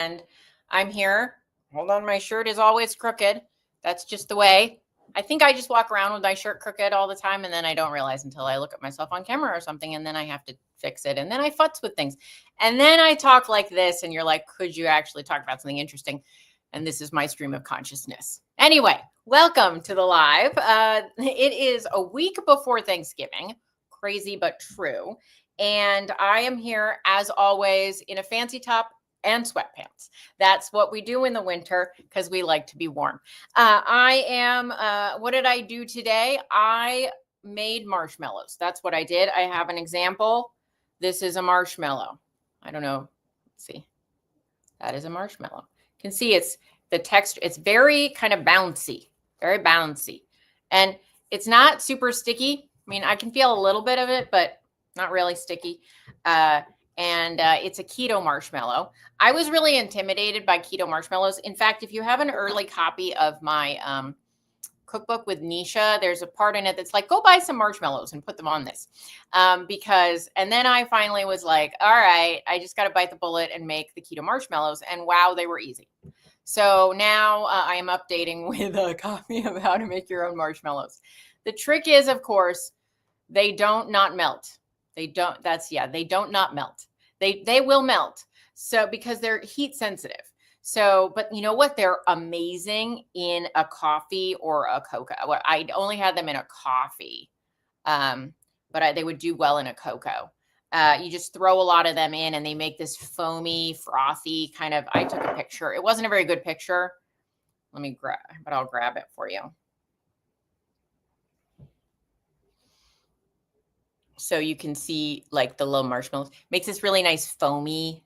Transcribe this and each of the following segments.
And I'm here. Hold on, my shirt is always crooked. That's just the way. I think I just walk around with my shirt crooked all the time, and then I don't realize until I look at myself on camera or something, and then I have to fix it, and then I futz with things. And then I talk like this, and you're like, could you actually talk about something interesting? And this is my stream of consciousness. Anyway, welcome to the live. It is a week before Thanksgiving. Crazy but true. And I am here, as always, in a fancy top and sweatpants. That's what we do in the winter because we like to be warm. What did I do today? I made marshmallows. That's what I did. I have an example. This is a marshmallow. I don't know. Let's see. That is a marshmallow. You can see it's the texture. It's very kind of bouncy, very bouncy. And it's not super sticky. I mean, I can feel a little bit of it, but not really sticky. It's a keto marshmallow. I was really intimidated by keto marshmallows. In fact, if you have an early copy of my cookbook with Nisha, there's a part in it that's like, go buy some marshmallows and put them on this. And then I finally was like, all right, I just got to bite the bullet and make the keto marshmallows. And wow, they were easy. So now I am updating with a copy of how to make your own marshmallows. The trick is, of course, they don't not melt. They don't not melt. They will melt. So because they're heat sensitive. So, but you know what? They're amazing in a coffee or a cocoa. Well, I only had them in a coffee, but they would do well in a cocoa. You just throw a lot of them in and they make this foamy, frothy kind of, I took a picture. It wasn't a very good picture. I'll grab it for you. So you can see like the little marshmallows. Makes this really nice foamy,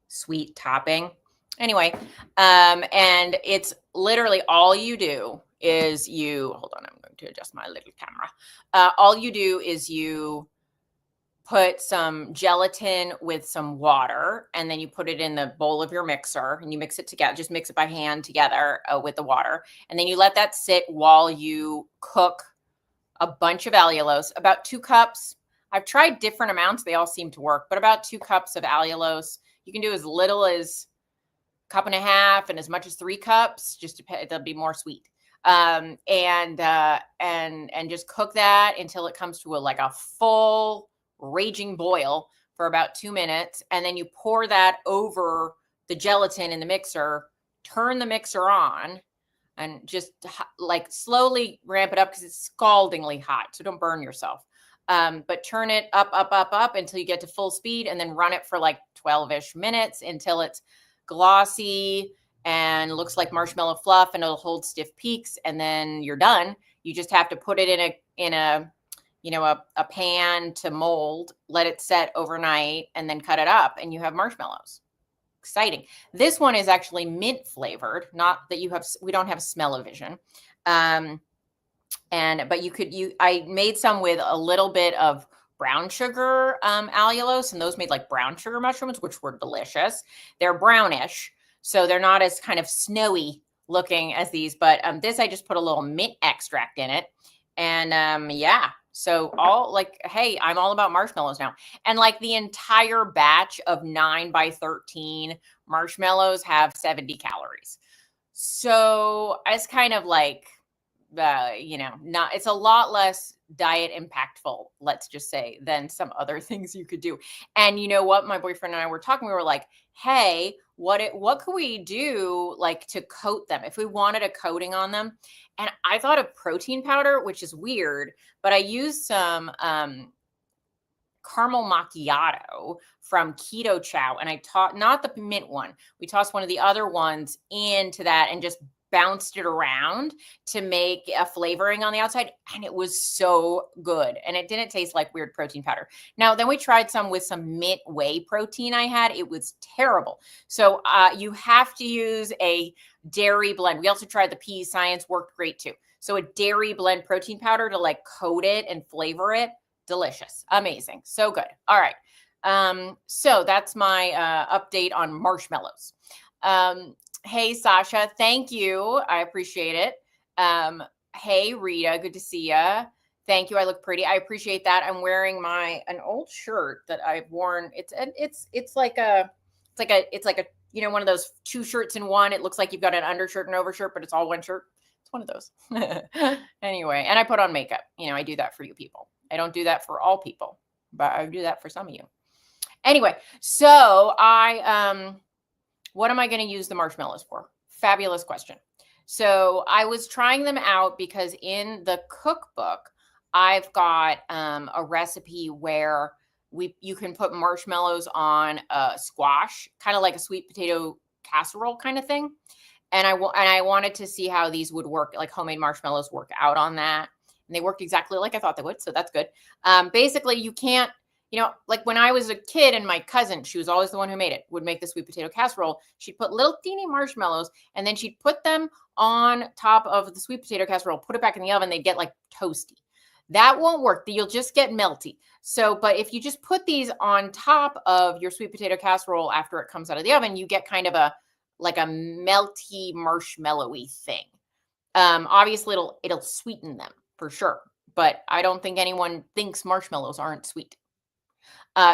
sweet topping. Anyway, and it's literally all you do is hold on, I'm going to adjust my little camera. All you do is you put some gelatin with some water, and then you put it in the bowl of your mixer and you mix it together. Just mix it by hand together with the water. And then you let that sit while you cook a bunch of allulose, about 2 cups. I've tried different amounts. They all seem to work, but about 2 cups of allulose. You can do as little as 1.5 cups and as much as 3 cups, just they'll be more sweet. And just cook that until it comes to a full raging boil for about 2 minutes. And then you pour that over the gelatin in the mixer, turn the mixer on, and just slowly ramp it up because it's scaldingly hot. So don't burn yourself. But turn it up until you get to full speed, and then run it for 12-ish minutes until it's glossy and looks like marshmallow fluff, and it'll hold stiff peaks, and then you're done. You just have to put it in a pan to mold, let it set overnight, and then cut it up, and you have marshmallows. Exciting. This one is actually mint flavored, not that we don't have smell-o-vision. I made some with a little bit of brown sugar allulose, and those made like brown sugar mushrooms, which were delicious. They're brownish, so they're not as kind of snowy looking as these, but this, I just put a little mint extract in it. And so hey, I'm all about marshmallows now. And the entire batch of 9 by 13 marshmallows have 70 calories. So it's kind of it's a lot less diet impactful, let's just say, than some other things you could do. And you know what? My boyfriend and I were talking, we were like, hey, what could we do to coat them if we wanted a coating on them? And I thought of protein powder, which is weird, but I used some caramel macchiato from Keto Chow, and I not the mint one. We tossed one of the other ones into that and just bounced it around to make a flavoring on the outside, and it was so good, and it didn't taste like weird protein powder. Now then we tried some with some mint whey protein I had. It was terrible. So you have to use a dairy blend. We also tried the Pea Science, worked great too. So a dairy blend protein powder to coat it and flavor it. Delicious, amazing, so good. All right, so that's my update on marshmallows. Hey, Sasha, thank you. I appreciate it. Hey, Rita, good to see you. Thank you. I look pretty. I appreciate that. I'm wearing an old shirt that I've worn. It's like a you know, one of those 2 shirts in one. It looks like you've got an undershirt and overshirt, but it's all one shirt. It's one of those. Anyway, and I put on makeup. You know, I do that for you people. I don't do that for all people, but I do that for some of you. Anyway, so what am I going to use the marshmallows for? Fabulous question. So I was trying them out because in the cookbook, I've got a recipe where you can put marshmallows on a squash, kind of like a sweet potato casserole kind of thing. And I wanted to see how these would work, like homemade marshmallows work out on that. And they worked exactly like I thought they would. So that's good. Basically, you can't, you know, like when I was a kid and my cousin, she was always the one who made it, would make the sweet potato casserole. She'd put little teeny marshmallows and then she'd put them on top of the sweet potato casserole, put it back in the oven, they'd get like toasty. That won't work. You'll just get melty. So, but if you just put these on top of your sweet potato casserole after it comes out of the oven, you get kind of a melty marshmallowy thing. Obviously it'll sweeten them for sure, but I don't think anyone thinks marshmallows aren't sweet.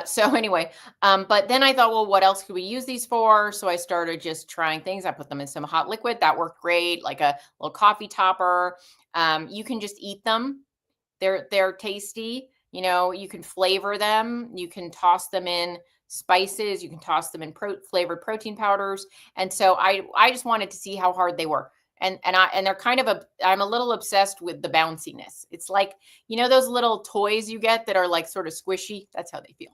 So anyway, but then I thought, well, what else could we use these for? So I started just trying things. I put them in some hot liquid. That worked great, like a little coffee topper. You can just eat them. They're tasty. You know, you can flavor them. You can toss them in spices. You can toss them in flavored protein powders. And so I just wanted to see how hard they were. And they're kind of I'm a little obsessed with the bounciness. It's like, you know, those little toys you get that are like sort of squishy. That's how they feel.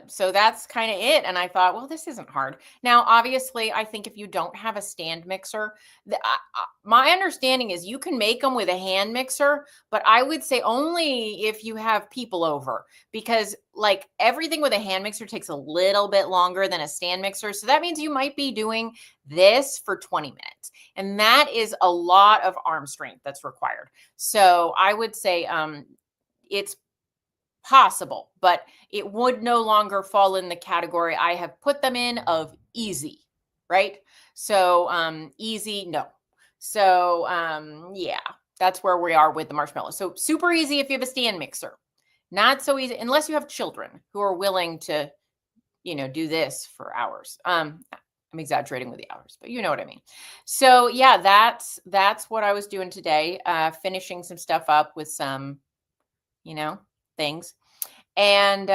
So that's kind of it. And I thought, well, this isn't hard. Now, obviously, I think if you don't have a stand mixer, my understanding is you can make them with a hand mixer, but I would say only if you have people over, because like everything with a hand mixer takes a little bit longer than a stand mixer. So that means you might be doing this for 20 minutes. And that is a lot of arm strength that's required. So I would say it's possible, but it would no longer fall in the category I have put them in of easy, right? So easy, no. So yeah, that's where we are with the marshmallows. So super easy if you have a stand mixer. Not so easy unless you have children who are willing to, you know, do this for hours. I'm exaggerating with the hours, but you know what I mean. So yeah, that's what I was doing today. Finishing some stuff up with some, you know, things. And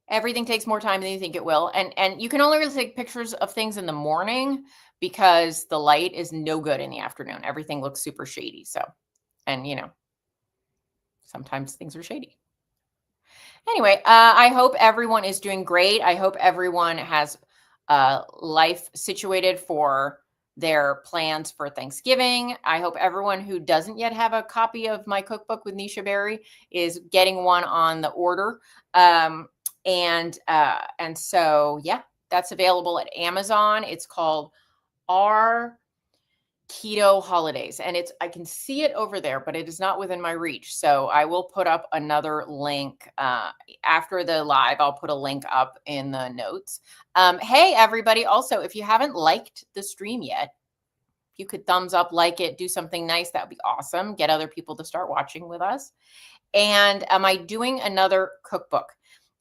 everything takes more time than you think it will. And you can only really take pictures of things in the morning because the light is no good in the afternoon. Everything looks super shady. So, and you know, sometimes things are shady. Anyway, I hope everyone is doing great. I hope everyone has life situated for their plans for Thanksgiving. I hope everyone who doesn't yet have a copy of my cookbook with Nisha Berry is getting one on the order. And so, yeah, that's available at Amazon. It's called Our Keto Holidays, and I can see it over there, but it is not within my reach. So I will put up another link after the live. I'll put a link up in the notes. Hey, everybody. Also, if you haven't liked the stream yet, if you could thumbs up, like it, do something nice, that would be awesome. Get other people to start watching with us. And am I doing another cookbook?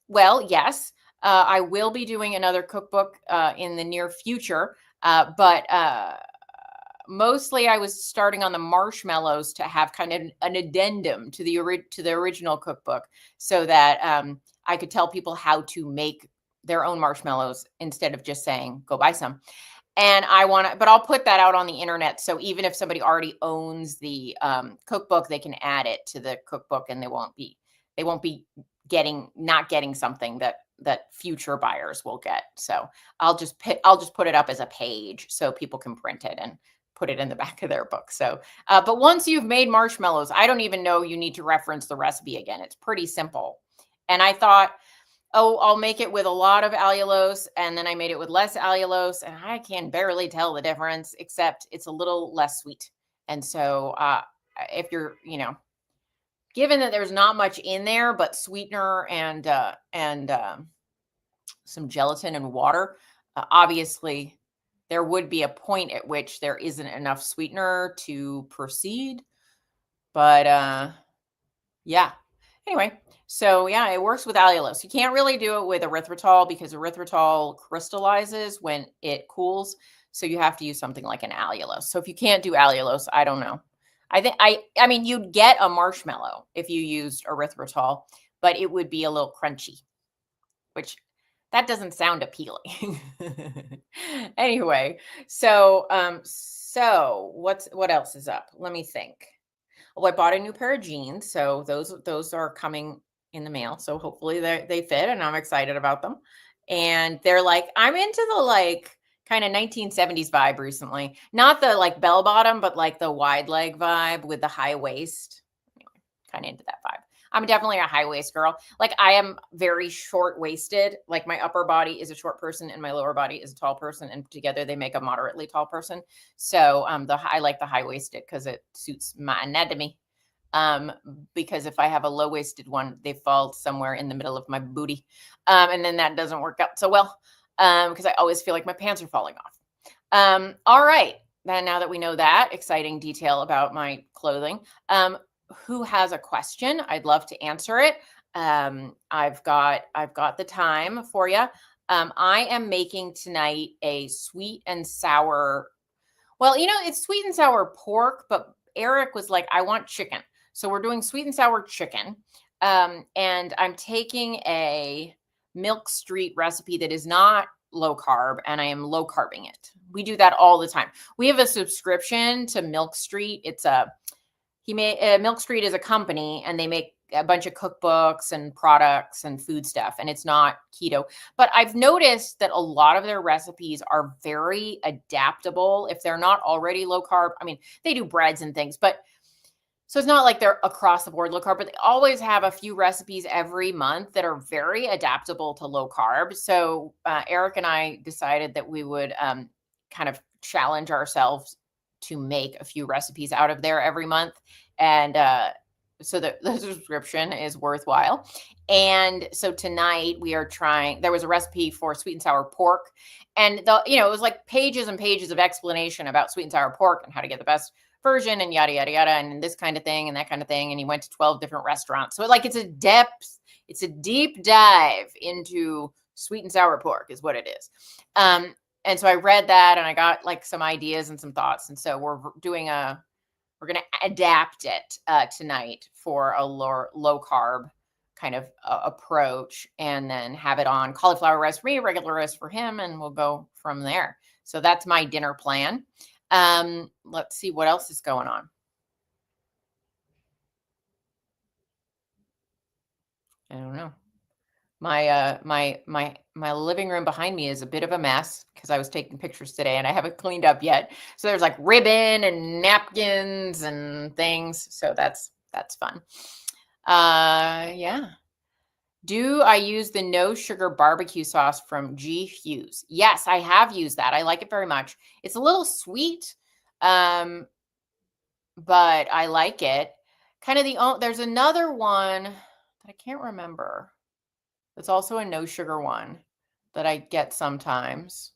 Well, yes, I will be doing another cookbook in the near future, but mostly I was starting on the marshmallows to have kind of an addendum to the original cookbook, so that I could tell people how to make their own marshmallows instead of just saying go buy some. And but I'll put that out on the internet, so even if somebody already owns the cookbook, they can add it to the cookbook, and they won't be not getting something that future buyers will get. So I'll just put it up as a page so people can print it and put it in the back of their book. So, but once you've made marshmallows, I don't even know you need to reference the recipe again. It's pretty simple. And I thought, oh, I'll make it with a lot of allulose. And then I made it with less allulose, and I can barely tell the difference, except it's a little less sweet. And so if you're, given that there's not much in there but sweetener and some gelatin and water, obviously there would be a point at which there isn't enough sweetener to proceed. But yeah. Anyway, So yeah, it works with allulose. You can't really do it with erythritol because erythritol crystallizes when it cools. So you have to use something like an allulose. So if you can't do allulose, I don't know. I mean you'd get a marshmallow if you used erythritol, but it would be a little crunchy, which that doesn't sound appealing. Anyway, so what else is up? Let me think. Well, I bought a new pair of jeans, so those are coming in the mail. So hopefully they fit, and I'm excited about them. And they're like, I'm into the like kind of 1970s vibe recently. Not the like bell bottom, but like the wide leg vibe with the high waist. Anyway, kind of into that vibe. I'm definitely a high waist girl. Like I am very short waisted. Like my upper body is a short person and my lower body is a tall person, and together they make a moderately tall person. So I like the high waisted because it suits my anatomy. Because if I have a low waisted one, they fall somewhere in the middle of my booty, and then that doesn't work out so well. Because I always feel like my pants are falling off. All right. Then now that we know that exciting detail about my clothing, who has a question? I'd love to answer it. I've got the time for you. I am making tonight a sweet and sour. Well, it's sweet and sour pork, but Eric was like, I want chicken. So we're doing sweet and sour chicken. And I'm taking a Milk Street recipe that is not low carb, and I am low carbing it. We do that all the time. We have a subscription to Milk Street. Milk Street is a company, and they make a bunch of cookbooks and products and food stuff, and it's not keto. But I've noticed that a lot of their recipes are very adaptable if they're not already low carb. I mean, they do breads and things, but so it's not like they're across the board low carb, but they always have a few recipes every month that are very adaptable to low carb. So Eric and I decided that we would kind of challenge ourselves to make a few recipes out of there every month. And so the subscription is worthwhile. And so tonight we are there was a recipe for sweet and sour pork. And it was like pages and pages of explanation about sweet and sour pork and how to get the best version and yada, yada, yada, and this kind of thing and that kind of thing. And he went to 12 different restaurants. So it's a deep dive into sweet and sour pork is what it is. And so I read that and I got like some ideas and some thoughts. And so we're going to adapt it tonight for a low carb kind of approach, and then have it on cauliflower rice for me, regular rice for him, and we'll go from there. So that's my dinner plan. Let's see what else is going on. I don't know. My living room behind me is a bit of a mess because I was taking pictures today and I haven't cleaned up yet. So there's like ribbon and napkins and things. So that's fun. Yeah. Do I use the no sugar barbecue sauce from G Hughes? Yes, I have used that. I like it very much. It's a little sweet, but I like it. Kind of there's another one that I can't remember. It's also a no sugar one that I get sometimes.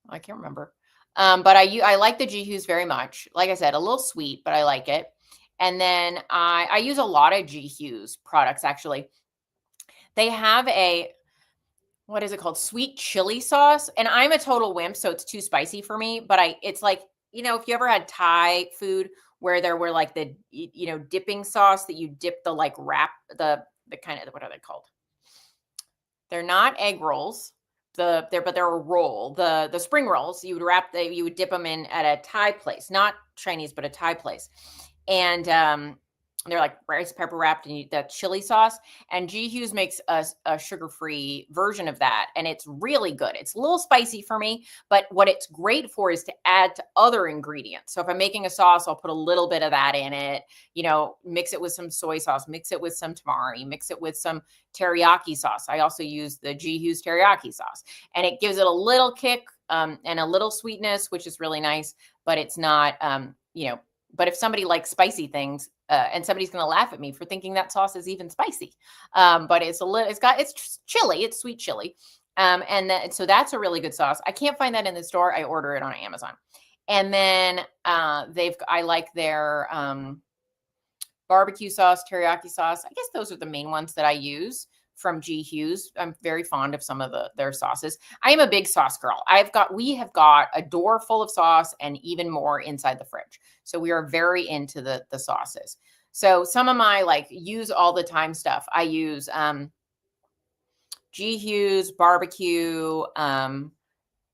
I can't remember. But I like the G Hughes very much. Like I said, a little sweet, but I like it. And then I use a lot of G Hughes products, actually. They have what is it called? Sweet chili sauce. And I'm a total wimp, so it's too spicy for me. But it's like, if you ever had Thai food where there were like the, dipping sauce that you dip the like wrap, the kind of, what are they called? They're not egg rolls. But they're a roll. The spring rolls, you would dip them in at a Thai place, not Chinese, but a Thai place. And they're like rice pepper wrapped in that chili sauce. And G Hughes makes a sugar-free version of that. And it's really good. It's a little spicy for me, but what it's great for is to add to other ingredients. So if I'm making a sauce, I'll put a little bit of that in it, mix it with some soy sauce, mix it with some tamari, mix it with some teriyaki sauce. I also use the G Hughes teriyaki sauce, and it gives it a little kick and a little sweetness, which is really nice, but it's not, but if somebody likes spicy things, and somebody's going to laugh at me for thinking that sauce is even spicy, but it's chili, it's sweet chili, so that's a really good sauce. I can't find that in the store. I order it on Amazon, and then I like their barbecue sauce, teriyaki sauce. I guess those are the main ones that I use from G. Hughes. I'm very fond of some of their sauces. I am a big sauce girl. We have got a door full of sauce and even more inside the fridge. So we are very into the sauces. So some of my like use all the time stuff. I use G. Hughes barbecue and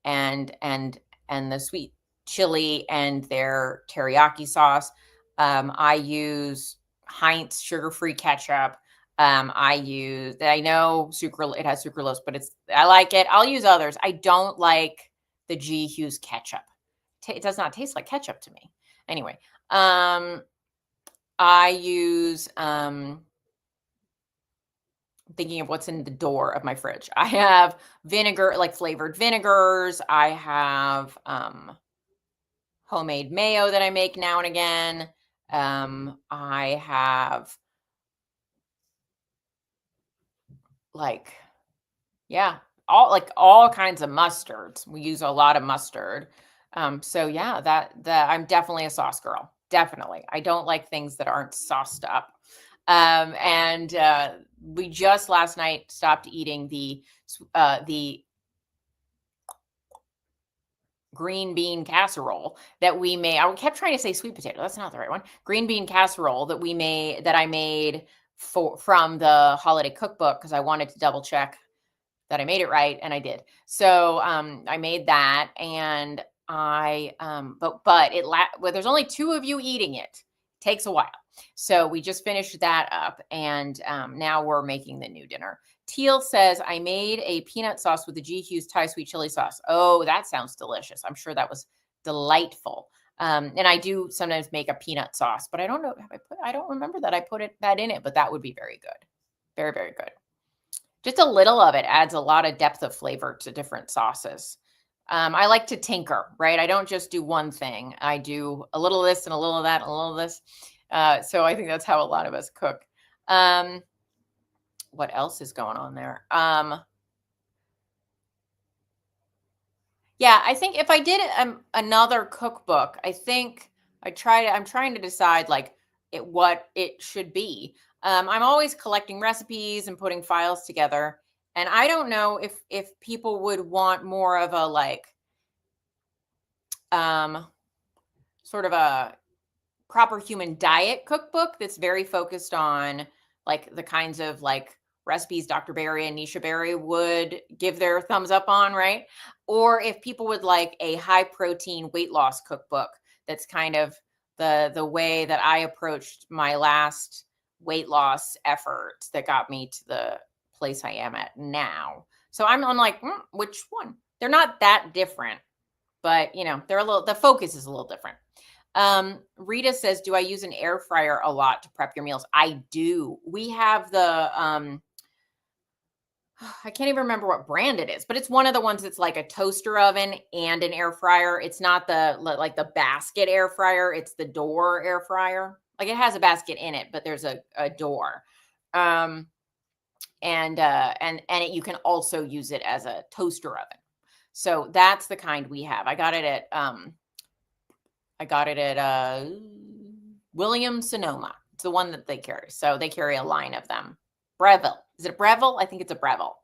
the sweet chili and their teriyaki sauce. I use Heinz sugar-free ketchup. I know it has sucralose, but I like it. I'll use others. I don't like the G. Hughes ketchup. It does not taste like ketchup to me. Anyway, I use thinking of what's in the door of my fridge. I have vinegar, like flavored vinegars. I have homemade mayo that I make now and again. I have all kinds of mustards. We use a lot of mustard. So yeah, I'm definitely a sauce girl. Definitely. I don't like things that aren't sauced up. And we just last night stopped eating the green bean casserole that we made. I kept trying to say sweet potato. That's not the right one. Green bean casserole that I made from the holiday cookbook because I wanted to double check that I made it right, and I did. So I made that, and there's only 2 of you eating it. Takes a while. So we just finished that up, and now we're making the new dinner. Teal says, I made a peanut sauce with the G. Hughes Thai sweet chili sauce. Oh, that sounds delicious. I'm sure that was delightful. And I do sometimes make a peanut sauce, but I don't know. I don't remember that I put that in it, but that would be very good. Very, very good. Just a little of it adds a lot of depth of flavor to different sauces. I like to tinker, right? I don't just do one thing. I do a little of this and a little of that and a little of this. So I think that's how a lot of us cook. What else is going on there? Yeah, I think if I did another cookbook, I think I'm trying to decide what it should be. I'm always collecting recipes and putting files together. And I don't know if people would want more of a sort of a proper human diet cookbook that's very focused on the kinds of recipes Dr. Berry and Nisha Berry would give their thumbs up on, right? Or if people would like a high protein weight loss cookbook that's kind of the way that I approached my last weight loss effort that got me to the place I am at now. So I'm like, which one? They're not that different, but the focus is a little different. Rita says, do I use an air fryer a lot to prep your meals? I do. We have the, I can't even remember what brand it is, but it's one of the ones that's like a toaster oven and an air fryer. It's not the basket air fryer. It's the door air fryer. Like it has a basket in it, but there's a door. And you can also use it as a toaster oven. So that's the kind we have. I got it at Williams Sonoma. It's the one that they carry. So they carry a line of them. Breville. Is it a Breville? I think it's a Breville.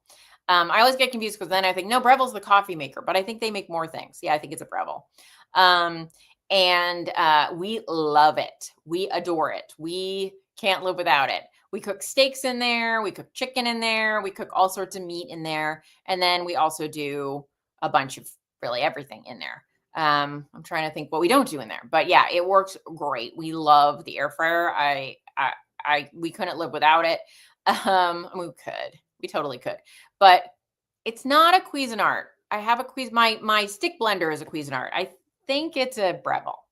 I always get confused because then I think, no, Breville's the coffee maker, but I think they make more things. Yeah, I think it's a Breville. And we love it. We adore it. We can't live without it. We cook steaks in there. We cook chicken in there. We cook all sorts of meat in there. And then we also do a bunch of really everything in there. I'm trying to think what we don't do in there, but yeah, it works great. We love the air fryer. We couldn't live without it. We totally could, but it's not a Cuisinart. I have my stick blender is a Cuisinart. I think it's a Breville.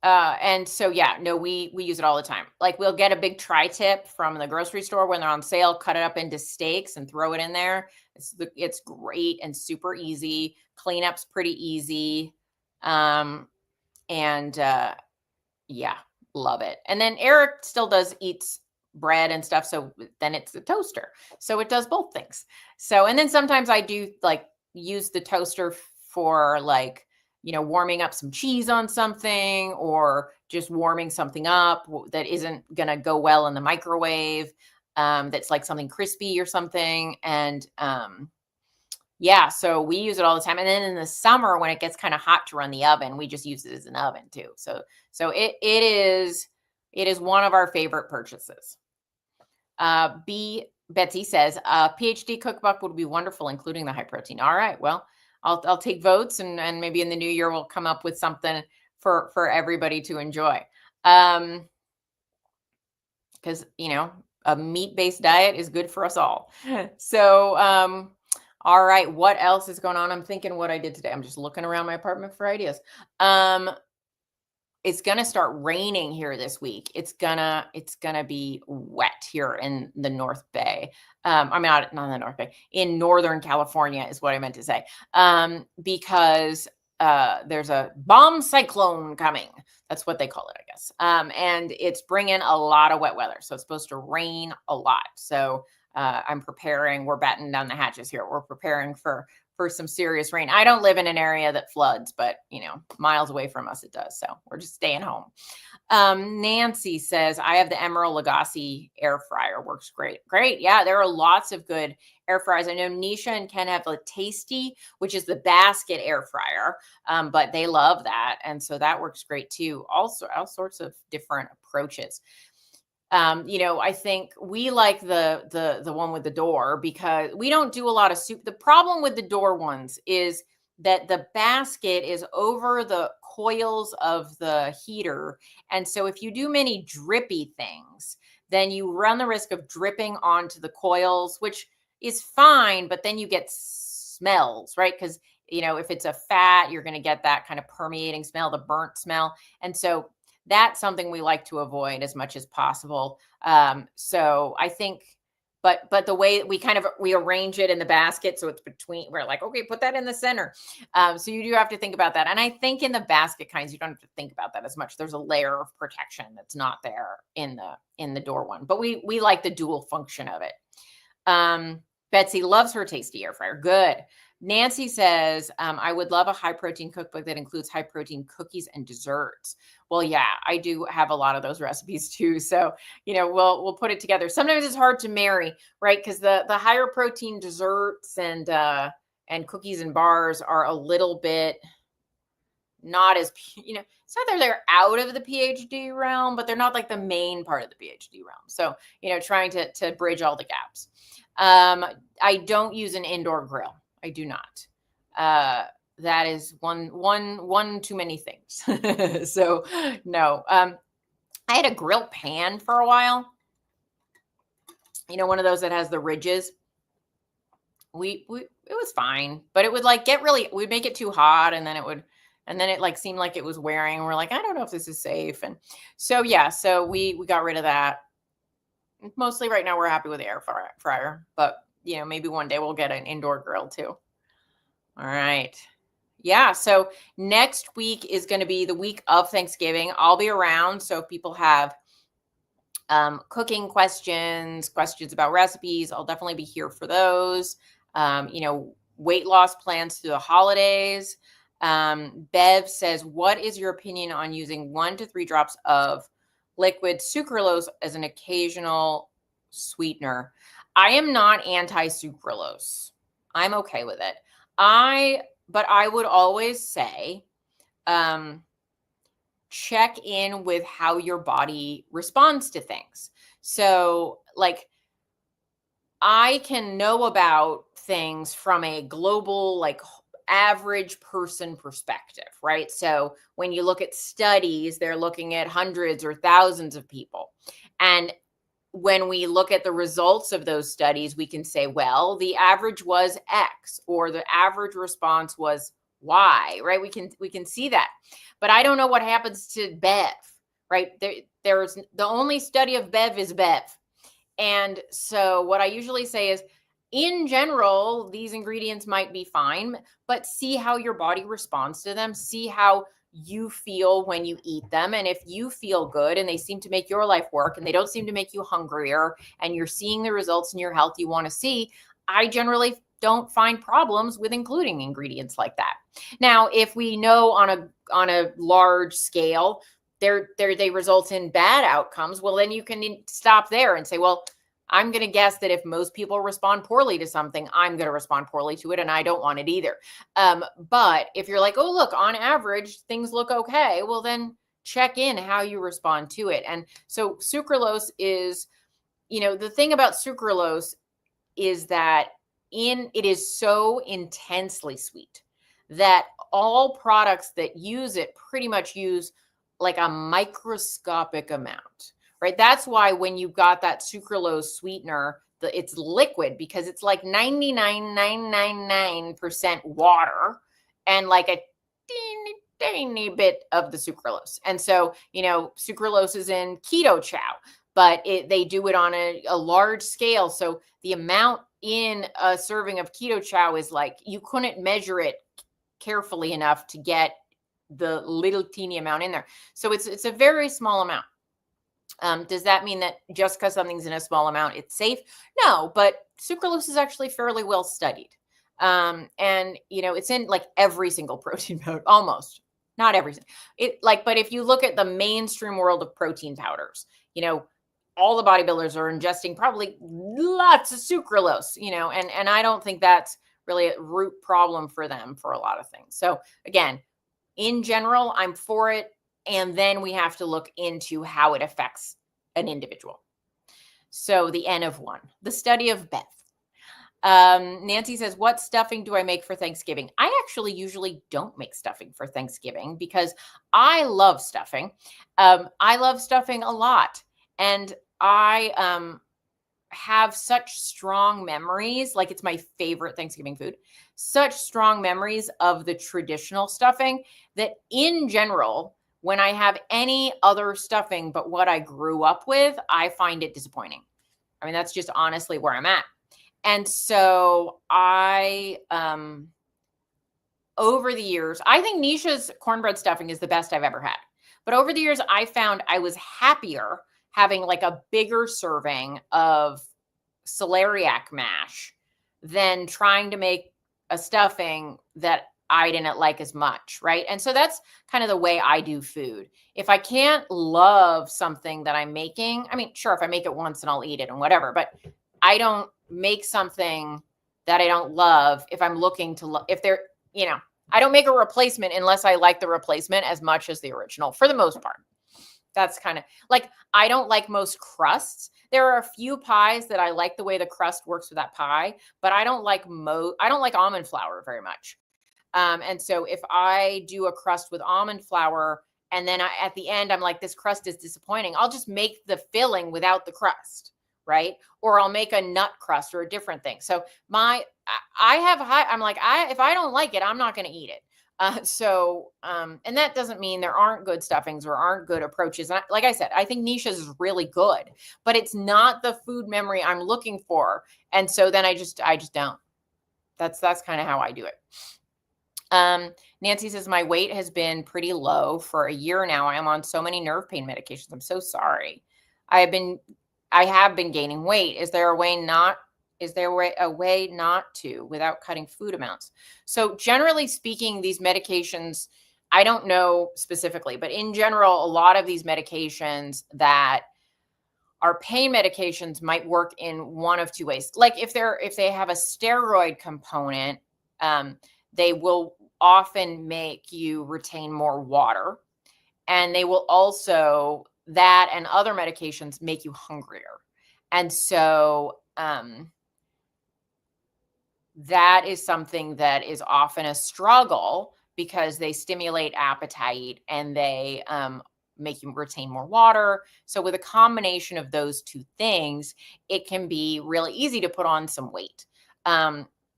And so, yeah, no, we use it all the time. Like we'll get a big tri-tip from the grocery store when they're on sale, cut it up into steaks and throw it in there. It's great and super easy. Cleanup's pretty easy. Yeah, love it. And then Eric still eats bread and stuff. So then it's a toaster. So it does both things. So, and then sometimes I do use the toaster for warming up some cheese on something or just warming something up that isn't going to go well in the microwave. That's like something crispy or something. And yeah, so we use it all the time. And then in the summer, when it gets kind of hot to run the oven, we just use it as an oven too. So it is one of our favorite purchases. Betsy says, PhD cookbook would be wonderful, including the high protein. All right, well, I'll take votes, and maybe in the new year we'll come up with something for everybody to enjoy. Because a meat-based diet is good for us all. So all right, what else is going on? I'm thinking what I did today. I'm just looking around my apartment for ideas. It's going to start raining here this week. It's gonna be wet here in the North Bay. I'm not in the North Bay, in Northern California is what I meant to say. Because there's a bomb cyclone coming. That's what they call it, I guess. And it's bringing a lot of wet weather. So it's supposed to rain a lot. So I'm preparing. We're battening down the hatches here. We're preparing for some serious rain. I don't live in an area that floods, but miles away from us it does. So we're just staying home. Nancy says, I have the Emeril Lagasse air fryer. Works great. Great. Yeah, there are lots of good air fryers. I know Nisha and Ken have a Tasty, which is the basket air fryer, but they love that. And so that works great too. Also, all sorts of different approaches. I think we like the one with the door because we don't do a lot of soup. The problem with the door ones is that the basket is over the coils of the heater. And so if you do many drippy things, then you run the risk of dripping onto the coils, which is fine, but then you get smells, right? Because, if it's a fat, you're going to get that kind of permeating smell, the burnt smell. And so that's something we like to avoid as much as possible. So I think, but the way we arrange it in the basket, so it's between, we're like, okay, put that in the center. So you do have to think about that. And I think in the basket kinds, you don't have to think about that as much. There's a layer of protection that's not there in the door one, but we like the dual function of it. Betsy loves her Tasty air fryer. Good. Nancy says, I would love a high protein cookbook that includes high protein cookies and desserts. Well, yeah, I do have a lot of those recipes too. So, we'll put it together. Sometimes it's hard to marry, right? Because the higher protein desserts and cookies and bars are a little bit not as, it's not that they're out of the PhD realm, but they're not like the main part of the PhD realm. So, trying to bridge all the gaps. I don't use an indoor grill. I do not. That is one too many things. So no. I had a grill pan for a while. One of those that has the ridges. It was fine, but it would we'd make it too hot, and then it seemed like it was wearing. And we're like, I don't know if this is safe. And so yeah, so we got rid of that. Mostly right now we're happy with the air fryer, but maybe one day we'll get an indoor grill too. All right. Yeah. So next week is going to be the week of Thanksgiving. I'll be around. So if people have cooking questions about recipes, I'll definitely be here for those. Weight loss plans through the holidays. Bev says, what is your opinion on using 1 to 3 drops of liquid sucralose as an occasional sweetener? I am not anti-sucralose. I'm okay with it. But I would always say, check in with how your body responds to things. So I can know about things from a global, average person perspective, right? So when you look at studies, they're looking at hundreds or thousands of people. And when we look at the results of those studies, we can say, well, the average was X, or the average response was Y, right? We can see that. But I don't know what happens to Bev, right? There's the only study of Bev is Bev. And so what I usually say is, in general, these ingredients might be fine, but see how your body responds to them. See how you feel when you eat them. And if you feel good and they seem to make your life work and they don't seem to make you hungrier and you're seeing the results in your health you want to see, I generally don't find problems with including ingredients like that. Now, if we know on a large scale, they result in bad outcomes, well, then you can stop there and say, well, I'm going to guess that if most people respond poorly to something, I'm going to respond poorly to it, and I don't want it either. But if you're like, oh, look, on average, things look okay, well, then check in how you respond to it. And so sucralose is, the thing about sucralose is that it is so intensely sweet that all products that use it pretty much use like a microscopic amount, right? That's why when you got that sucralose sweetener, it's liquid because it's like 99.999% water and like a teeny bit of the sucralose. And so, sucralose is in keto chow, but they do it on a large scale. So the amount in a serving of keto chow is like, you couldn't measure it carefully enough to get the little teeny amount in there. So it's a very small amount. Does that mean that just because something's in a small amount, it's safe? No, but sucralose is actually fairly well studied. And it's in like every single protein powder, almost. Not every. But if you look at the mainstream world of protein powders, all the bodybuilders are ingesting probably lots of sucralose, and I don't think that's really a root problem for them for a lot of things. So again, in general, I'm for it. And then we have to look into how it affects an individual. So the N of 1, the study of Beth. Nancy says, what stuffing do I make for Thanksgiving? I actually usually don't make stuffing for Thanksgiving because I love stuffing. I love stuffing a lot. And I have such strong memories, like it's my favorite Thanksgiving food, such strong memories of the traditional stuffing that in general, when I have any other stuffing but what I grew up with, I find it disappointing. I mean, that's just honestly where I'm at. And so over the years, I think Nisha's cornbread stuffing is the best I've ever had. But over the years, I found I was happier having like a bigger serving of celeriac mash than trying to make a stuffing that I didn't like as much, right? And so that's kind of the way I do food. If I can't love something that I'm making, I mean, sure, if I make it once and I'll eat it and whatever, but I don't make something that I don't love if I'm looking to, I don't make a replacement unless I like the replacement as much as the original for the most part. That's kind of like, I don't like most crusts. There are a few pies that I like the way the crust works with that pie, but I don't like almond flour very much. And so if I do a crust with almond flour and then at the end, I'm like, this crust is disappointing, I'll just make the filling without the crust, right? Or I'll make a nut crust or a different thing. So if I don't like it, I'm not going to eat it. And that doesn't mean there aren't good stuffings or aren't good approaches. And like I said, I think Nisha's is really good, but it's not the food memory I'm looking for. And so then I just don't. That's kind of how I do it. Nancy says, my weight has been pretty low for a year now. I am on so many nerve pain medications. I'm so sorry. I have been gaining weight. Is there a way not to without cutting food amounts? So generally speaking, these medications, I don't know specifically, but in general, a lot of these medications that are pain medications might work in one of two ways. Like if they have a steroid component, they will often make you retain more water, and they will also, that and other medications, make you hungrier. And so that is something that is often a struggle because they stimulate appetite and they make you retain more water. So with a combination of those two things, it can be really easy to put on some weight.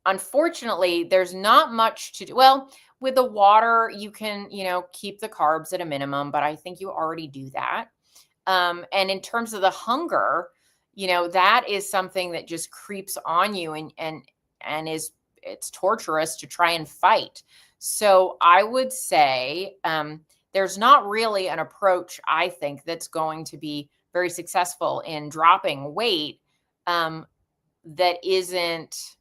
Unfortunately, there's not much to do. Well, with the water, you can, keep the carbs at a minimum, but I think you already do that. And in terms of the hunger, that is something that just creeps on you and it's torturous to try and fight. So I would say there's not really an approach, I think, that's going to be very successful in dropping weight that isn't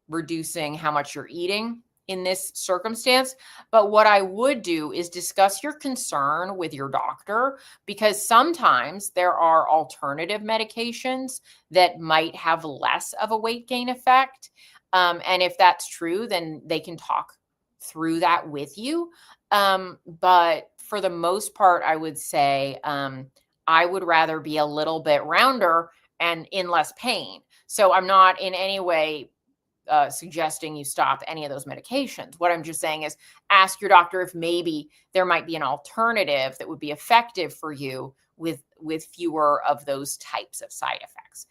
reducing how much you're eating in this circumstance. But what I would do is discuss your concern with your doctor, because sometimes there are alternative medications that might have less of a weight gain effect. And if that's true, then they can talk through that with you. But for the most part, I would say I would rather be a little bit rounder and in less pain. So I'm not in any way suggesting you stop any of those medications. What I'm just saying is ask your doctor if maybe there might be an alternative that would be effective for you with fewer of those types of side effects.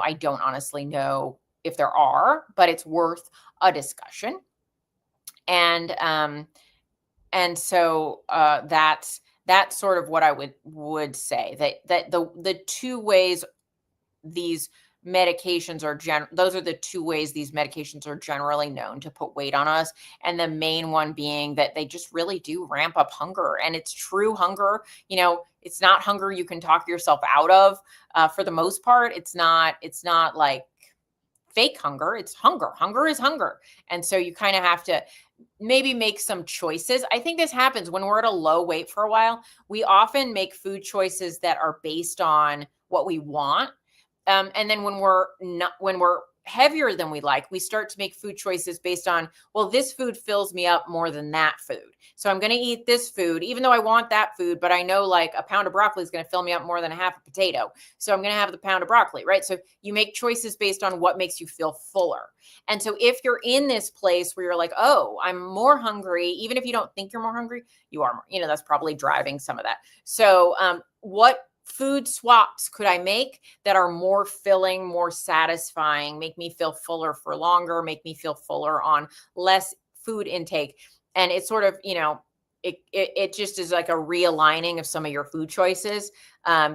I don't honestly know if there are, but it's worth a discussion. And so that's sort of what I would say, that the two ways these medications are those are the two ways these medications are generally known to put weight on us. And the main one being that they just really do ramp up hunger, and it's true hunger. It's not hunger you can talk yourself out of. For the most part, it's not like fake hunger. It's hunger. Hunger is hunger. And so you kind of have to maybe make some choices. I think this happens when we're at a low weight for a while. We often make food choices that are based on what we want. And then when we're heavier than we like, we start to make food choices based on, well, this food fills me up more than that food. So I'm going to eat this food, even though I want that food, but I know like a pound of broccoli is going to fill me up more than a half a potato. So I'm going to have the pound of broccoli, right? So you make choices based on what makes you feel fuller. And so if you're in this place where you're like, oh, I'm more hungry, even if you don't think you're more hungry, you are more, that's probably driving some of that. So what food swaps could I make that are more filling, more satisfying, make me feel fuller for longer, make me feel fuller on less food intake? And it's sort of, it just is like a realigning of some of your food choices.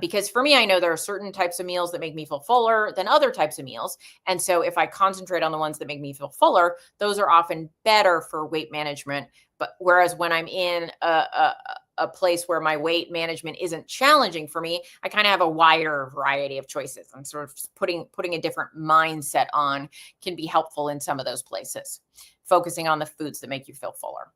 Because for me, I know there are certain types of meals that make me feel fuller than other types of meals. And so if I concentrate on the ones that make me feel fuller, those are often better for weight management. But whereas when I'm in a place where my weight management isn't challenging for me, I kind of have a wider variety of choices. And sort of putting a different mindset on can be helpful in some of those places. Focusing on the foods that make you feel fuller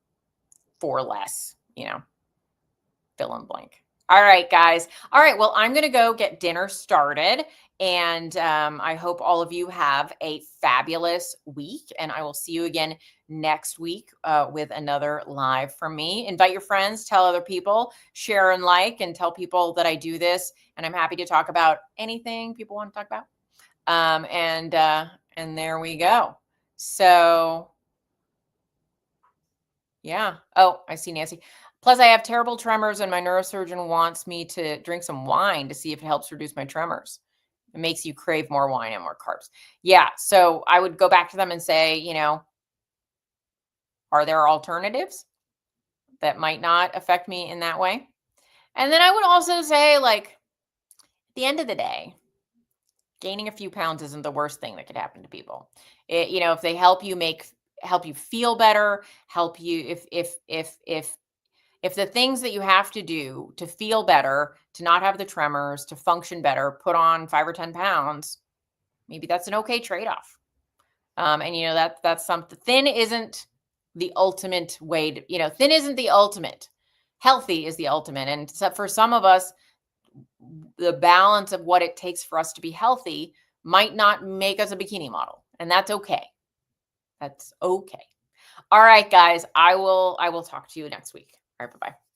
for less, fill in blank. All right, guys. All right. Well, I'm going to go get dinner started. And I hope all of you have a fabulous week. And I will see you again next week with another live from me. Invite your friends, tell other people, share and like, and tell people that I do this. And I'm happy to talk about anything people want to talk about. And there we go. So, yeah. Oh, I see Nancy. Plus, I have terrible tremors, and my neurosurgeon wants me to drink some wine to see if it helps reduce my tremors. It makes you crave more wine and more carbs. Yeah. So I would go back to them and say, are there alternatives that might not affect me in that way? And then I would also say, like, at the end of the day, gaining a few pounds isn't the worst thing that could happen to people. If they help you feel better, help you, if the things that you have to do to feel better, to not have the tremors, to function better, put on 5 or 10 pounds, maybe that's an okay trade-off. And that's something. Thin isn't the ultimate way to, thin isn't the ultimate. Healthy is the ultimate. And for some of us, the balance of what it takes for us to be healthy might not make us a bikini model. And that's okay. That's okay. All right, guys, I will talk to you next week. All right, bye-bye.